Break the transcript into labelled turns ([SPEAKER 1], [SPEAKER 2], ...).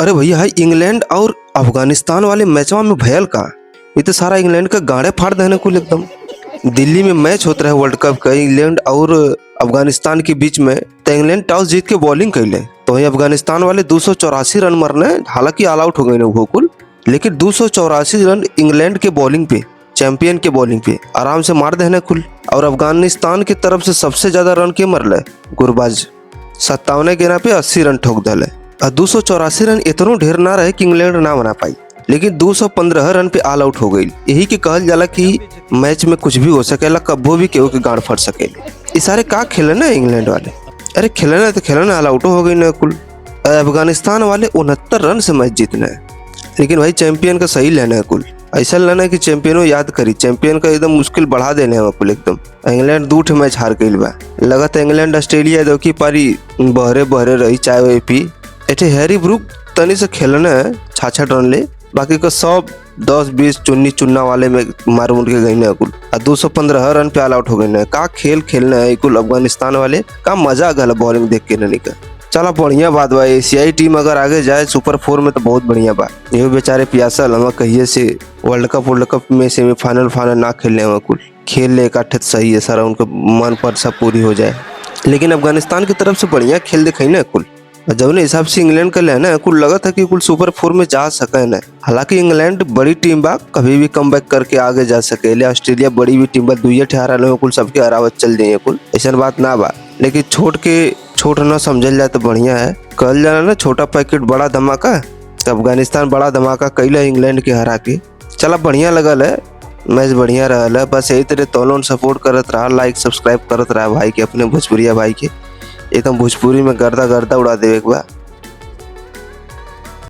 [SPEAKER 1] अरे भैया है इंग्लैंड और अफगानिस्तान वाले मैचवा में भयल का, ये तो सारा इंग्लैंड का गाड़े फाड़ देने को एकदम। दिल्ली में मैच होता है वर्ल्ड कप का इंग्लैंड और अफगानिस्तान के बीच में, तो इंग्लैंड टॉस जीत के बॉलिंग कैले तो वही अफगानिस्तान वाले 284 रन मरने, हालांकि ऑल आउट हो गए वो कुल, लेकिन 284 रन इंग्लैंड के बॉलिंग पे, चैंपियन के बॉलिंग पे आराम से मार देने कुल। और अफगानिस्तान की तरफ से सबसे ज्यादा रन के मरले गुरबाज 57 गेंद पे 80 रन ठोक दले। 284 रन इतनो ढेर ना रहे कि इंग्लैंड ना बना पाई, लेकिन 215 रन पे ऑल आउट हो गई। यही के कहल जाला कि मैच में कुछ भी हो सकेला, कब्बो भी केहू के गांड फट सकेले। इस सारे का खेले ना इंग्लैंड वाले, अरे खेलना तो खेलना, ऑल आउट हो गई ना कुल। अफगानिस्तान वाले 69 रन से मैच जीतना है, लेकिन भाई चैंपियन का सही लेना है कुल। ऐसा लेना है कि चैंपियनों याद करी, चैंपियन का एकदम मुश्किल बढ़ा देने हैं कुल एकदम। इंग्लैंड 2 मैच हार गई बा, लगता इंग्लैंड ऑस्ट्रेलिया दो की पारी बहरे बहरे रही चाय वे पी। एटे हैरी ब्रूक तनी से खेलना है 66 रन ले, बाकी का सब 10-20 चुन्नी चुन्ना वाले में मार मुड़ के गई ना कुल। 215 रन पे ऑल आउट हो गई ना। का खेल खेलना है कुल अफगानिस्तान वाले, का मजा आ गया बॉलिंग देख के नहीं का। चला बढ़िया बात बा, एशियाई टीम अगर आगे जाए सुपर 4 में तो बहुत बढ़िया बा। ये बेचारे प्यासल हम कहिए से वर्ल्ड कप में सेमीफाइनल ना खेलने हुआ कुल, खेल ले एक सही है सारा, उनका मन पर सब पूरी हो जाए। लेकिन अफगानिस्तान की तरफ से बढ़िया खेल दिखाई ना कुल, जब ने हिसाब से इंग्लैंड का लेना कुल लगा था कि कुल सुपर 4 में जा सके ना। हालांकि इंग्लैंड बड़ी टीम बा, कभी भी कम बैक करके आगे जा सके। ऑस्ट्रेलिया बड़ी भी टीम बा, 2-18 कुल सबके हरावत चल जाइए कुल, ऐसा बात ना बा। लेकिन छोट ना समझल जाए तो बढ़िया है। कहल जाना ना छोटा पैकेट बड़ा धमाका, तो अफगानिस्तान बड़ा धमाका कैला इंग्लैंड के हरा के। चला बढ़िया लगल है, मैच बढ़िया रहल है। बस यही तरह तौलों सपोर्ट करत रहा, लाइक सब्सक्राइब करत रहा भाई के, अपने भोजपुरिया भाई के। एकदम भोजपुरी में गर्दा गर्दा उड़ा देवे एक बार।